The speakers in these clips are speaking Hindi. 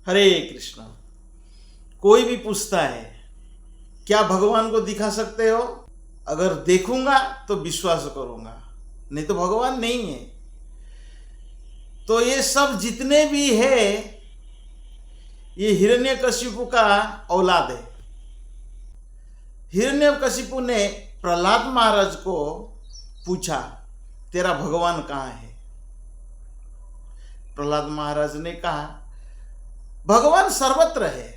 हरे कृष्ण। कोई भी पूछता है क्या भगवान को दिखा सकते हो? अगर देखूंगा तो विश्वास करूंगा, नहीं तो भगवान नहीं है। तो ये सब जितने भी है ये हिरण्यकशिपु का औलाद है। हिरण्यकशिपु ने प्रहलाद महाराज को पूछा तेरा भगवान कहाँ है? प्रहलाद महाराज ने कहा भगवान सर्वत्र है।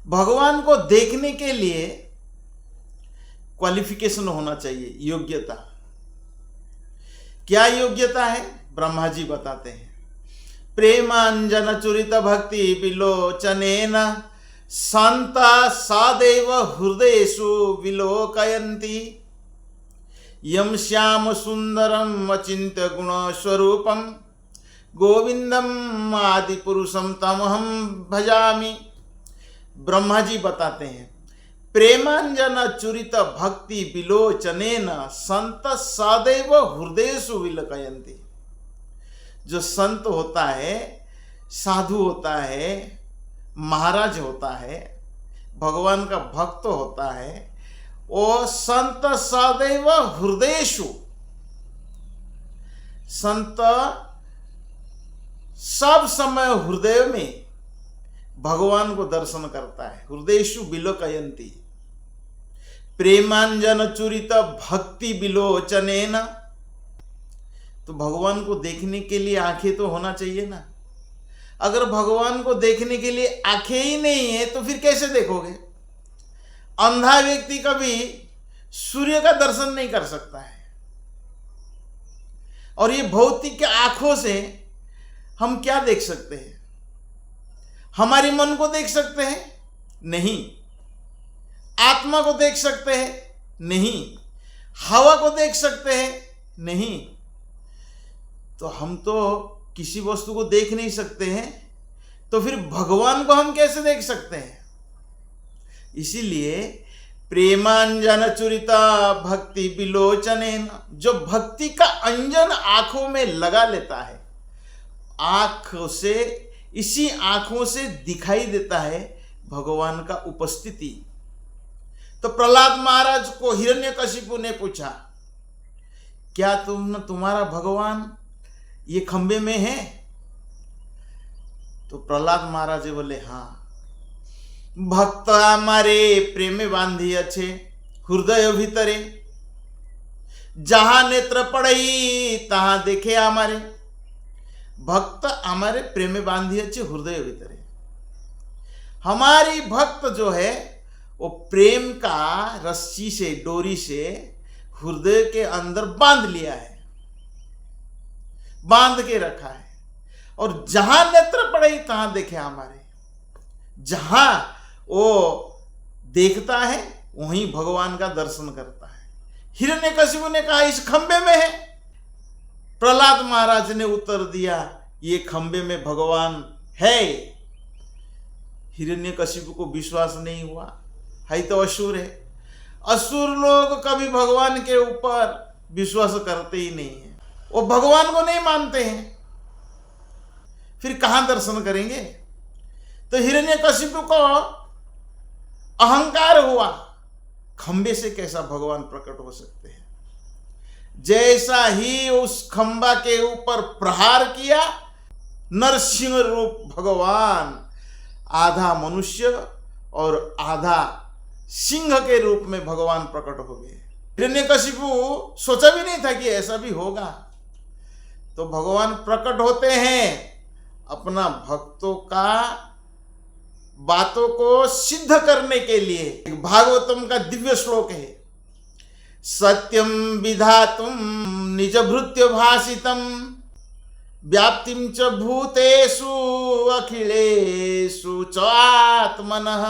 भगवान को देखने के लिए क्वालिफिकेशन होना चाहिए, योग्यता। क्या योग्यता है? ब्रह्मा जी बताते हैं, प्रेमांजन चुरित भक्ति विलोचनेन शांता सादैव हृदयेषु विलोकयन्ति यम श्याम सुंदरम अचिंत्य गुण स्वरूपम गोविंदम आदि पुरुषम तमहम भजामि। ब्रह्मा जी बताते हैं, प्रेमांजन चुरित भक्ति विलोचनेन संत सदैव हृदयेषु विलोकयन्ति। जो संत होता है, साधु होता है, महाराज होता है, भगवान का भक्त होता है, वो संत सदैव हृदयेषु, संत सब समय हृदय में भगवान को दर्शन करता है। हृदयेषु विलोकयन्ति प्रेमांजन चुरित भक्ति विलोचनेन। तो भगवान को देखने के लिए आंखें तो होना चाहिए ना। अगर भगवान को देखने के लिए आंखें ही नहीं है तो फिर कैसे देखोगे? अंधा व्यक्ति कभी सूर्य का दर्शन नहीं कर सकता है। और ये भौतिक आंखों से हम क्या देख सकते हैं? हमारी मन को देख सकते हैं? नहीं। आत्मा को देख सकते हैं? नहीं। हवा को देख सकते हैं? नहीं। तो हम तो किसी वस्तु को देख नहीं सकते हैं, तो फिर भगवान को हम कैसे देख सकते हैं? इसीलिए प्रेमांजन चुरिता भक्ति विलोचनेन, जो भक्ति का अंजन आंखों में लगा लेता है, आंखों से, इसी आंखों से दिखाई देता है भगवान का उपस्थिति। तो प्रहलाद महाराज को हिरण्यकशिपु ने पूछा क्या तुम्हारा भगवान ये खंबे में है? तो प्रहलाद महाराज बोले हाँ, भक्त हमारे प्रेमे बांधी अच्छे हृदय भीतरे, जहां नेत्र पड़ई तहां देखे हमारे। भक्त हमारे प्रेमे बांधी अच्छे हृदय भीतरे। हमारी भक्त जो है वो प्रेम का रस्सी से, डोरी से हृदय के अंदर बांध लिया है, बांध के रखा है। और जहां नेत्र पड़े तहां देखे हमारे। जहां वो देखता है वहीं भगवान का दर्शन करता है। हिरण्यकशिपु ने कहा इस खंबे में है। प्रहलाद महाराज ने उत्तर दिया ये खंबे में भगवान है। हिरण्यकशिपु को विश्वास नहीं हुआ, है तो असुर है। असुर लोग कभी भगवान के ऊपर विश्वास करते ही नहीं है, वो भगवान को नहीं मानते हैं, फिर कहां दर्शन करेंगे? तो हिरण्यकशिपु को अहंकार हुआ, खंबे से कैसा भगवान प्रकट हो सकते हैं? जैसा ही उस खंबा के ऊपर प्रहार किया, नरसिंह रूप भगवान आधा मनुष्य और आधा सिंह के रूप में भगवान प्रकट हो गए। हिरण्यकशिपु सोचा भी नहीं था कि ऐसा भी होगा। तो भगवान प्रकट होते हैं अपना भक्तों का बातों को सिद्ध करने के लिए। भागवतम का दिव्य श्लोक है, सत्यम विधातुम निज भृत्य भाषितम व्याप्तिम च भूतेषु अखिलेषु च आत्मनः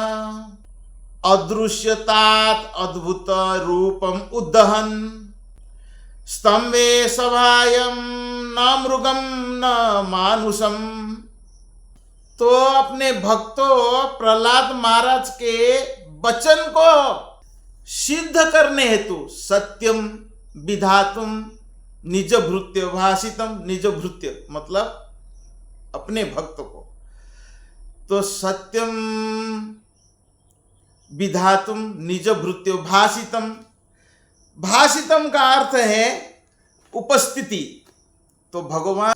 अदृश्यतात अद्भुत रूपम उद्धहन स्तंभे सभायम न मृगम न मानुषम। तो अपने भक्तों प्रहलाद महाराज के वचन को सिद्ध करने हेतु सत्यम विधातुम निज भृत्य भाषितम। निज भृत्य मतलब अपने भक्त को। तो सत्यम विधातुम निज भृत्यो भाषितम। भाषितम का अर्थ है उपस्थिति। तो भगवान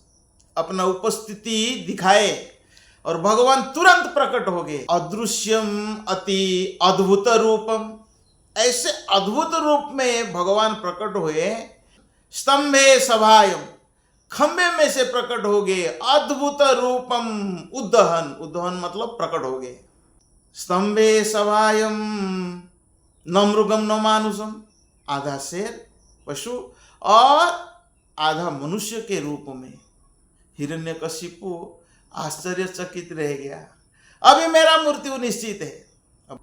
अपना उपस्थिति दिखाए और भगवान तुरंत प्रकट हो गए। अदृश्यम अति अद्भुत रूपम, ऐसे अद्भुत रूप में भगवान प्रकट हुए। स्तंभे सभायम, खंबे में से प्रकट हो गए। अद्भुत रूपम उद्धहन, उद्धहन मतलब प्रकट हो गए। स्तंभे सभायम न मृगम न मानुषम, आधा शेर पशु और आधा मनुष्य के रूप में। हिरण्यकशिपु आश्चर्यचकित रह गया, अभी मेरा मृत्यु निश्चित है।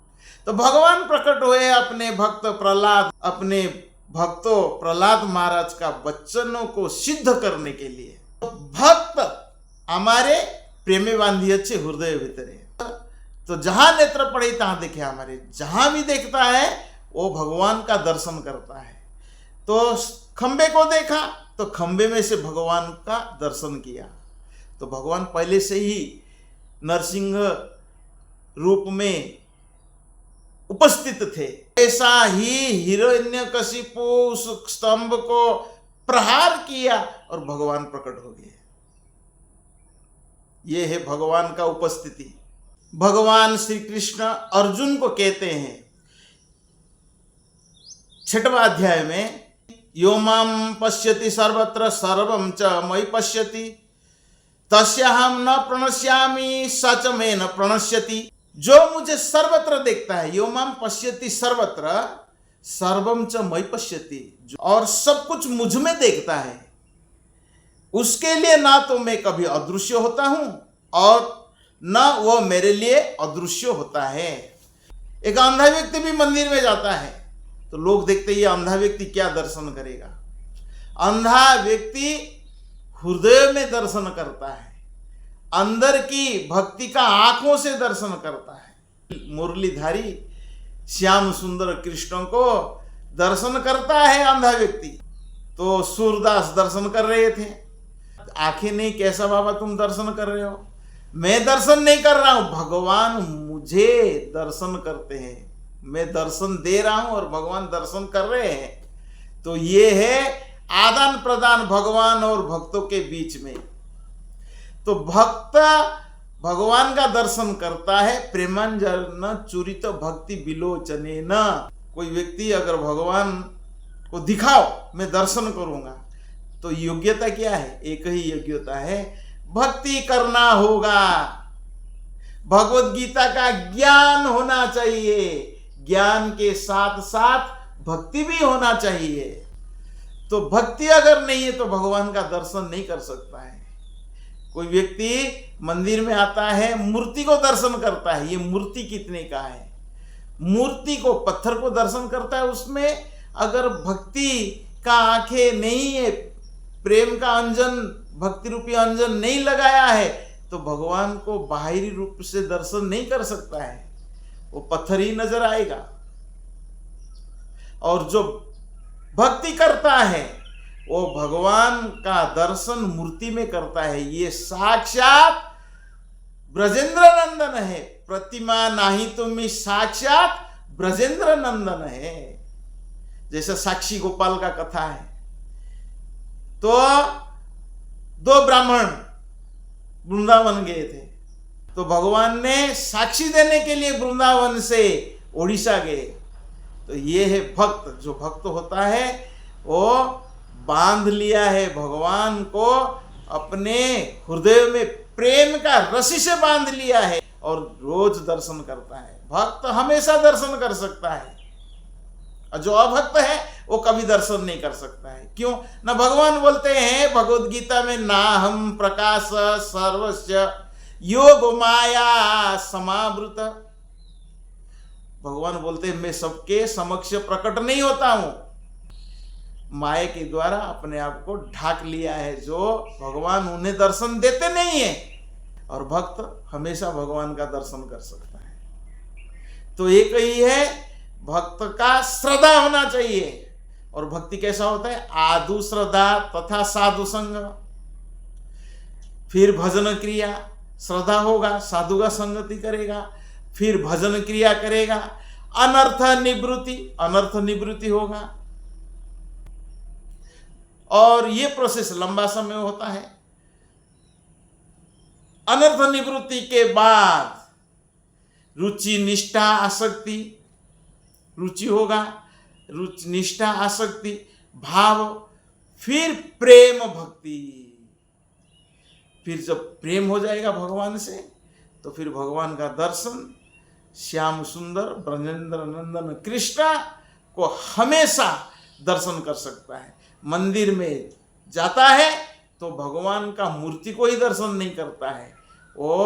तो भगवान प्रकट हुए अपने भक्त प्रहलाद, अपने भक्तों प्रहलाद महाराज का वचनों को सिद्ध करने के लिए। तो भक्त हमारे प्रेमे बांधी अच्छे हृदय भीतर है। तो जहां नेत्र पड़े तहां देखे हमारे, जहां भी देखता है वो भगवान का दर्शन करता है। तो खंबे को देखा तो खंबे में से भगवान का दर्शन किया। तो भगवान पहले से ही नरसिंह रूप में उपस्थित थे। ऐसा ही हिरण्यकशिपु उस स्तंभ को प्रहार किया और भगवान प्रकट हो गए। ये है भगवान का उपस्थिति। भगवान श्री कृष्ण अर्जुन को कहते हैं 6वां अध्याय में, यो माम पश्यति सर्वत्र सर्वं च मयि पश्यति तस्याहं न प्रणश्यामि स च मे न प्रणश्यति। जो मुझे सर्वत्र देखता है, यो माम पश्यति सर्वत्र सर्वं च मयि पश्यति, और सब कुछ मुझ में देखता है, उसके लिए ना तो मैं कभी अदृश्य होता हूं और न वो मेरे लिए अदृश्य होता है। एक अंधा व्यक्ति भी मंदिर में जाता है तो लोग देखते ये अंधा व्यक्ति क्या दर्शन करेगा। अंधा व्यक्ति हृदय में दर्शन करता है, अंदर की भक्ति का आंखों से दर्शन करता है। मुरलीधारी श्याम सुंदर कृष्ण को दर्शन करता है अंधा व्यक्ति। तो सूरदास दर्शन कर रहे थे, आंखें नहीं, कैसा बाबा तुम दर्शन कर रहे हो? मैं दर्शन नहीं कर रहा हूं, भगवान मुझे दर्शन करते हैं। मैं दर्शन दे रहा हूं और भगवान दर्शन कर रहे हैं। तो ये है आदान प्रदान भगवान और भक्तों के बीच में। तो भक्त भगवान का दर्शन करता है। प्रेमांजन चूरित भक्ति विलोचने न। कोई व्यक्ति अगर भगवान को दिखाओ मैं दर्शन करूंगा, तो योग्यता क्या है? एक ही योग्यता है, भक्ति करना होगा। भगवत गीता का ज्ञान होना चाहिए, ज्ञान के साथ साथ भक्ति भी होना चाहिए। तो भक्ति अगर नहीं है तो भगवान का दर्शन नहीं कर सकता है। कोई व्यक्ति मंदिर में आता है, मूर्ति को दर्शन करता है, ये मूर्ति कितने का है? मूर्ति को, पत्थर को दर्शन करता है, उसमें अगर भक्ति का आंखें नहीं है, प्रेम का अंजन, भक्ति रूपी अंजन नहीं लगाया है, तो भगवान को बाहरी रूप से दर्शन नहीं कर सकता है, वो पत्थर ही नजर आएगा। और जो भक्ति करता है वो भगवान का दर्शन मूर्ति में करता है। ये साक्षात ब्रजेंद्र नंदन है, प्रतिमा नहीं तुम्हें, साक्षात ब्रजेंद्र नंदन है। जैसे साक्षी गोपाल का कथा है। तो 2 ब्राह्मण वृंदावन गए थे, तो भगवान ने साक्षी देने के लिए वृंदावन से ओडिशा गए। तो ये है भक्त। जो भक्त होता है वो बांध लिया है भगवान को, अपने हृदय में प्रेम का रस्सी से बांध लिया है और रोज दर्शन करता है। भक्त हमेशा दर्शन कर सकता है, और जो अभक्त है वो कभी दर्शन नहीं कर सकता है। क्यों? ना भगवान बोलते हैं भगवद गीता में, ना हम प्रकाश सर्वस्य योग माया समावृत। भगवान बोलते हैं मैं सबके समक्ष प्रकट नहीं होता हूं, माया के द्वारा अपने आप को ढाक लिया है। जो भगवान उन्हें दर्शन देते नहीं है, और भक्त हमेशा भगवान का दर्शन कर सकता है। तो एक ही है, भक्त का श्रद्धा होना चाहिए। और भक्ति कैसा होता है? आदु श्रद्धा तथा साधु संग। फिर भजन क्रिया, श्रद्धा होगा, साधु का संगति करेगा, फिर भजन क्रिया करेगा, अनर्थ निवृत्ति होगा। और ये प्रोसेस लंबा समय होता है। अनर्थ निवृत्ति के बाद रुचि, निष्ठा, आसक्ति, रुचि होगा, रुचि, निष्ठा, आसक्ति, भाव, फिर प्रेम, भक्ति। फिर जब प्रेम हो जाएगा भगवान से तो फिर भगवान का दर्शन, श्याम सुंदर ब्रजेंद्र नंदन कृष्ण को हमेशा दर्शन कर सकता है। मंदिर में जाता है तो भगवान का मूर्ति को ही दर्शन नहीं करता है, वो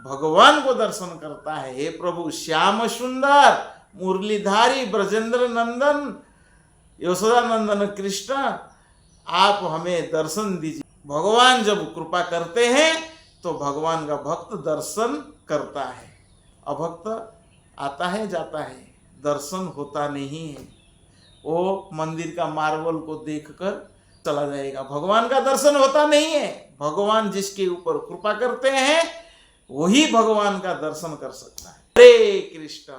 भगवान को दर्शन करता है। हे प्रभु श्याम सुंदर मुरलीधारी ब्रजेंद्र नंदन यशोदा नंदन कृष्ण, आप हमें दर्शन दीजिए। भगवान जब कृपा करते हैं तो भगवान का भक्त दर्शन करता है। अभक्त आता है जाता है, दर्शन होता नहीं है। वो मंदिर का मार्बल को देखकर चला जाएगा, भगवान का दर्शन होता नहीं है। भगवान जिसके ऊपर कृपा करते हैं वही भगवान का दर्शन कर सकता है। हरे कृष्ण।